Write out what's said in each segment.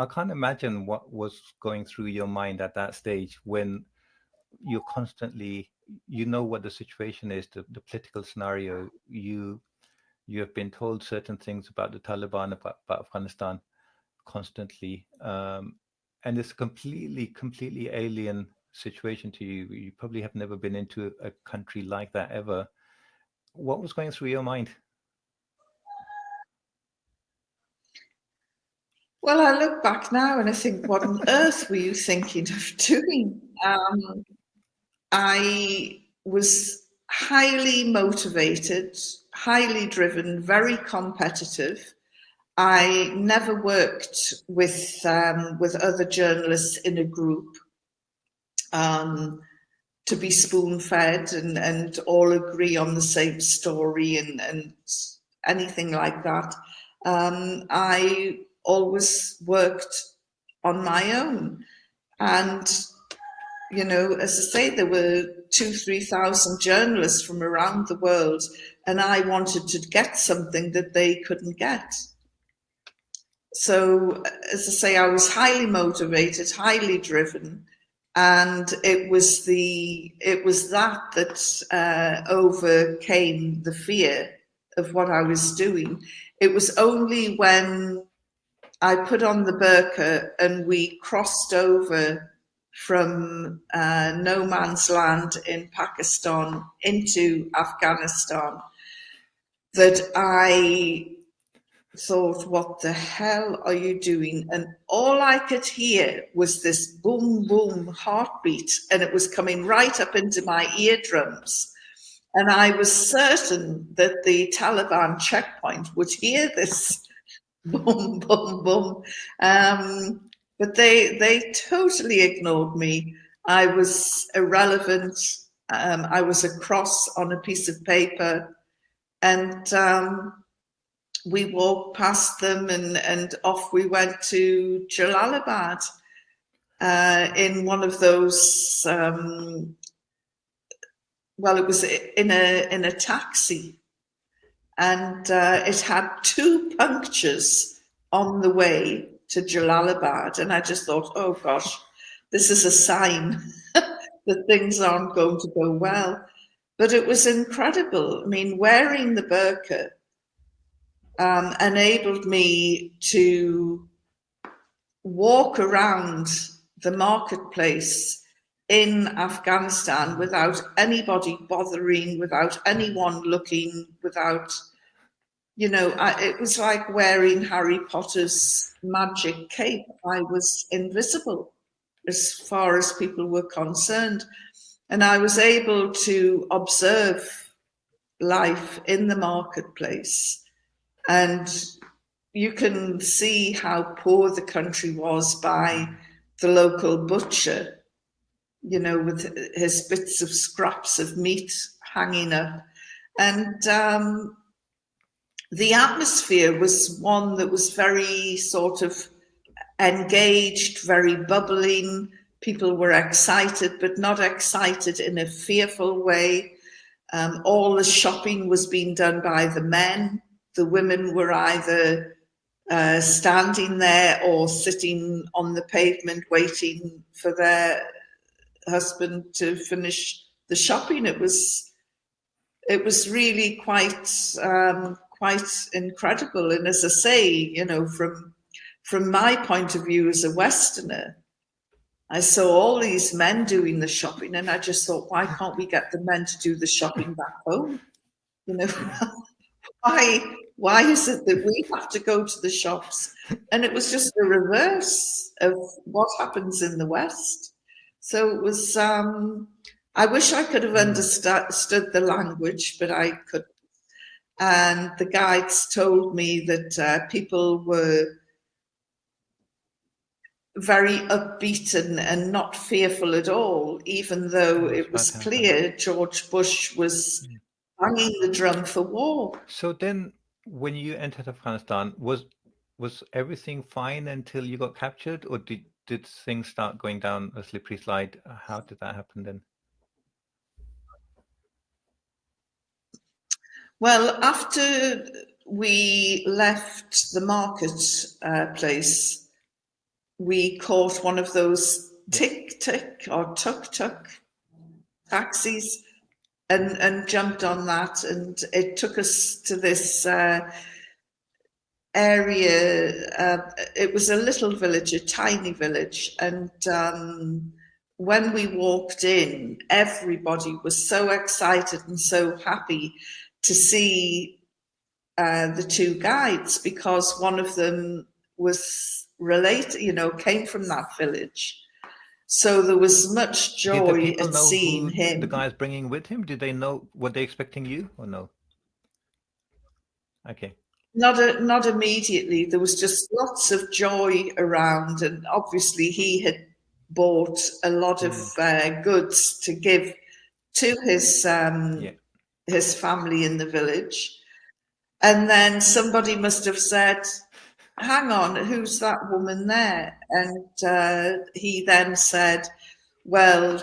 I can't imagine what was going through your mind at that stage when you're constantly, you know what the situation is, the political scenario. You have been told certain things about the Taliban, about Afghanistan constantly, and it's a completely alien situation to you. You probably have never been into a country like that ever. What was going through your mind? Well, I look back now and I think, what on earth were you thinking of doing? I was highly motivated, highly driven, very competitive. I never worked with other journalists in a group to be spoon-fed and all agree on the same story and anything like that. I always worked on my own, and you know, as I say, there were 2,000-3,000 journalists from around the world, and I wanted to get something that they couldn't get. So, as I say, I was highly motivated, highly driven, and it was that overcame the fear of what I was doing. It was only when I put on the burqa and we crossed over from no man's land in Pakistan into Afghanistan that I thought, what the hell are you doing? And all I could hear was this boom, boom heartbeat, and it was coming right up into my eardrums. And I was certain that the Taliban checkpoint would hear this boom, boom, boom. But they totally ignored me. I was irrelevant. I was a cross on a piece of paper. And we walked past them and off we went to Jalalabad in one of those, well, it was in a taxi. And it had 2 punctures on the way to Jalalabad. And I just thought, oh gosh, this is a sign that things aren't going to go well. But it was incredible. I mean, wearing the burqa enabled me to walk around the marketplace in Afghanistan without anybody bothering, without anyone looking, without, you know, it was like wearing Harry Potter's magic cape. I was invisible as far as people were concerned. And I was able to observe life in the marketplace. And you can see how poor the country was by the local butcher, you know, with his bits of scraps of meat hanging up. And the atmosphere was one that was very sort of engaged, very bubbling. People were excited, but not excited in a fearful way. All the shopping was being done by the men. The women were either standing there or sitting on the pavement waiting for their husband to finish the shopping. It was really quite incredible. And as I say, you know, from my point of view as a Westerner, I saw all these men doing the shopping, and I just thought, why can't we get the men to do the shopping back home? You know, why is it that we have to go to the shops? And it was just the reverse of what happens in the West. So it was, I wish I could have understood the language, but I couldn't. And the guides told me that people were very upbeat and not fearful at all, even though it was clear George Bush was banging the drum for war. So then, when you entered Afghanistan, was everything fine until you got captured, or did things start going down a slippery slide? How did that happen then? Well, after we left the market place, we caught one of those tick-tick or tuk-tuk taxis and jumped on that, and it took us to this area. It was a little village, a tiny village, and when we walked in, everybody was so excited and so happy to see the two guides, because one of them was related, came from that village. So there was much joy at seeing him. The guy's bringing with him? Did they know, were they expecting you or no? Okay. Not immediately. There was just lots of joy around, and obviously he had bought a lot of goods to give to his family in the village. And then somebody must have said, hang on, who's that woman there? And he then said, well,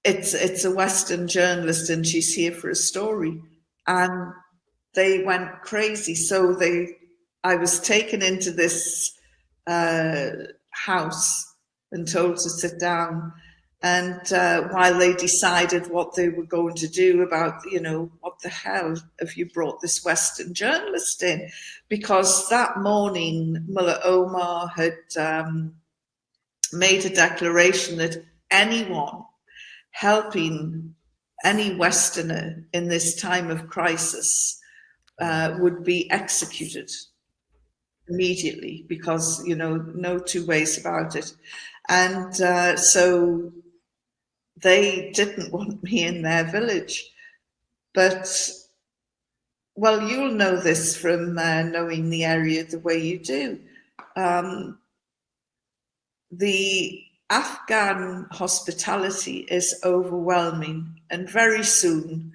it's a Western journalist and she's here for a story. And they went crazy. So I was taken into this house and told to sit down. And while they decided what they were going to do about, what the hell have you brought this Western journalist in? Because that morning, Mullah Omar had made a declaration that anyone helping any Westerner in this time of crisis would be executed immediately, because, no two ways about it. And so they didn't want me in their village. But, well, you'll know this from knowing the area the way you do. The Afghan hospitality is overwhelming, and very soon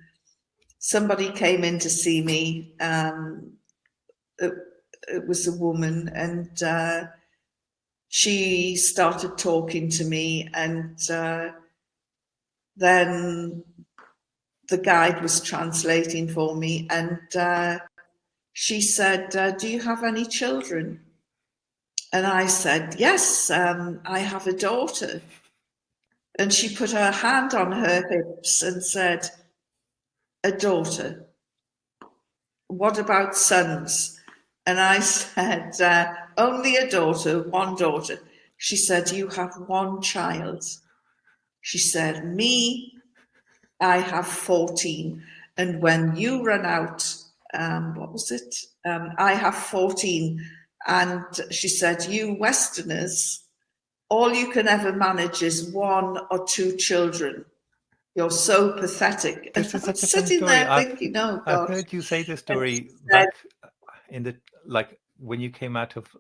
somebody came in to see me. It was a woman, and she started talking to me, and then the guide was translating for me, and she said, do you have any children? And I said, yes, I have a daughter. And she put her hand on her hips and said, a daughter. What about sons? And I said, only a daughter, one daughter. She said, you have one child. She said, me, I have 14. And when you run out, what was it? I have 14. And she said, you Westerners, all you can ever manage is 1 or 2 children. You're so pathetic. This is I'm such a funny sitting story. there thinking, oh God. I've heard you say this story back in the, like, when you came out of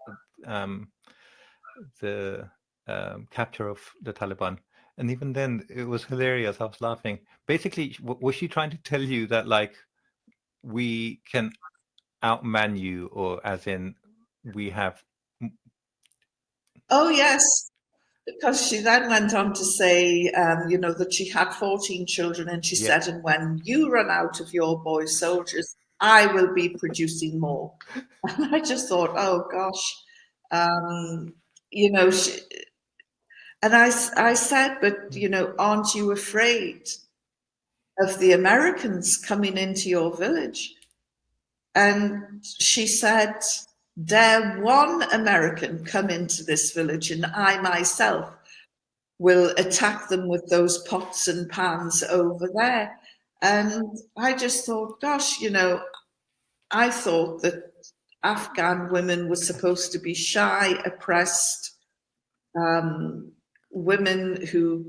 the capture of the Taliban. And even then, it was hilarious. I was laughing. Basically, was she trying to tell you that, like, we can outman you, or as in we have? Oh, yes. Because she then went on to say, that she had 14 children, and she said, and when you run out of your boy soldiers, I will be producing more. And I just thought, oh gosh, and I said, but, aren't you afraid of the Americans coming into your village? And she said, dare one American come into this village, and I myself will attack them with those pots and pans over there. And I just thought, gosh, I thought that Afghan women were supposed to be shy, oppressed, women who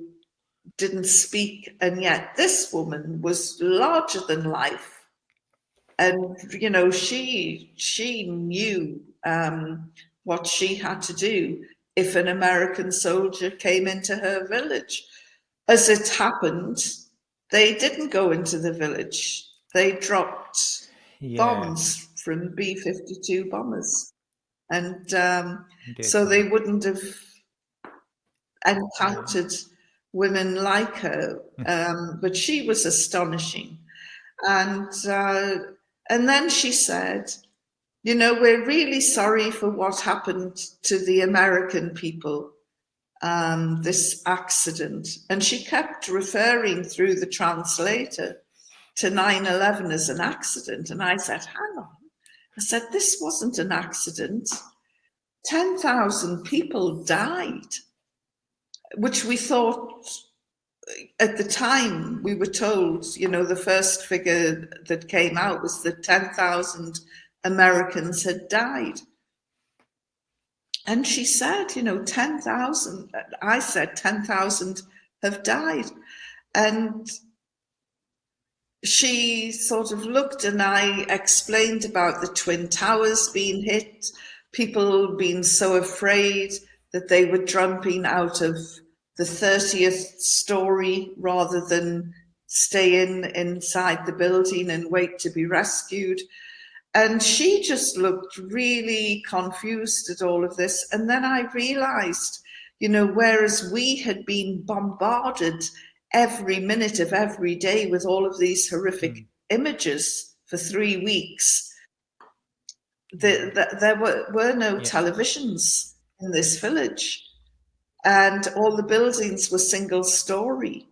didn't speak, and yet this woman was larger than life. And, she knew what she had to do if an American soldier came into her village. As it happened, they didn't go into the village. They dropped bombs from B-52 bombers. And so they wouldn't have encountered women like her. But she was astonishing. And then she said, you know, we're really sorry for what happened to the American people, this accident. And she kept referring through the translator to 9/11 as an accident. And I said, hang on. I said, this wasn't an accident. 10,000 people died, which we thought at the time, we were told, you know, the first figure that came out was that 10,000 Americans had died. And she said, you know, 10,000. I said 10,000 have died. And she sort of looked, and I explained about the Twin Towers being hit, people being so afraid that they were jumping out of the 30th story rather than stay inside the building and wait to be rescued. And she just looked really confused at all of this. And then I realized, you know, whereas we had been bombarded every minute of every day with all of these horrific images for 3 weeks, there were no televisions in this village. And all the buildings were single story.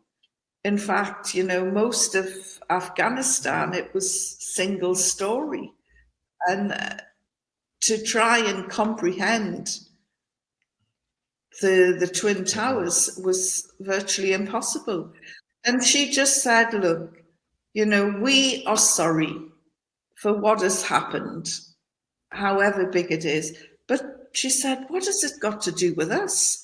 In fact, you know, most of Afghanistan, it was single story. And to try and comprehend the Twin Towers was virtually impossible. And she just said, look, you know, we are sorry for what has happened, however big it is. But she said, what has it got to do with us?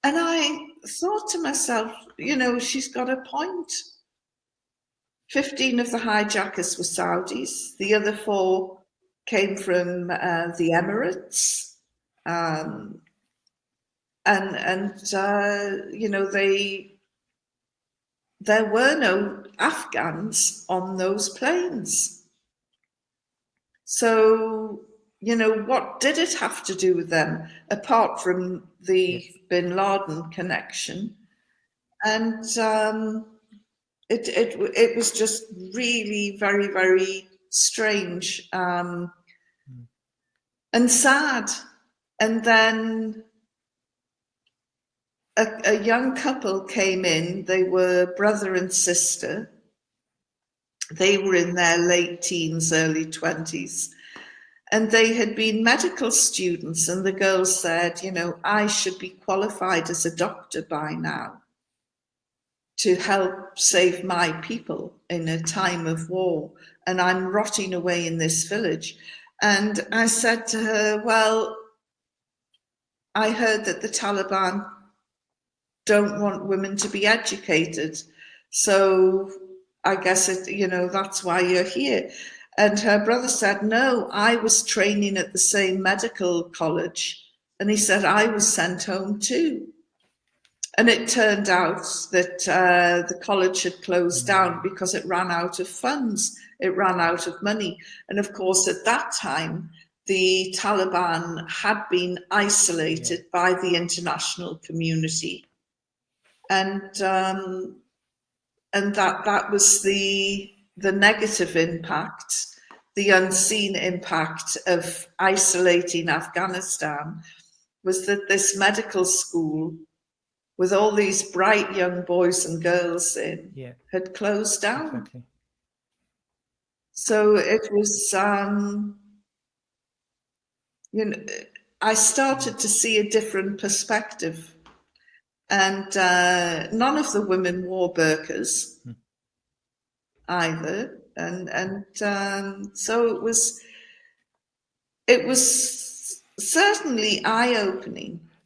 And I thought to myself, you know, she's got a point. 15 of the hijackers were Saudis. The other 4 came from the Emirates. You know, there were no Afghans on those planes. So, you know, what did it have to do with them, apart from the bin Laden connection? And it was just really very, very strange and sad. And then a young couple came in. They were brother and sister. They were in their late teens, early 20s. And they had been medical students, and the girl said, you know, I should be qualified as a doctor by now to help save my people in a time of war, and I'm rotting away in this village. And I said to her, well, I heard that the Taliban don't want women to be educated, so I guess you know, that's why you're here. And her brother said, no, I was training at the same medical college. And he said, I was sent home too. And it turned out that the college had closed down because it ran out of funds. It ran out of money. And of course, at that time, the Taliban had been isolated by the international community. And that was the negative impact, the unseen impact of isolating Afghanistan, was that this medical school with all these bright young boys and girls in had closed down. Exactly. So it was, you know, I started to see a different perspective. And none of the women wore burqas either, and so it was certainly eye-opening.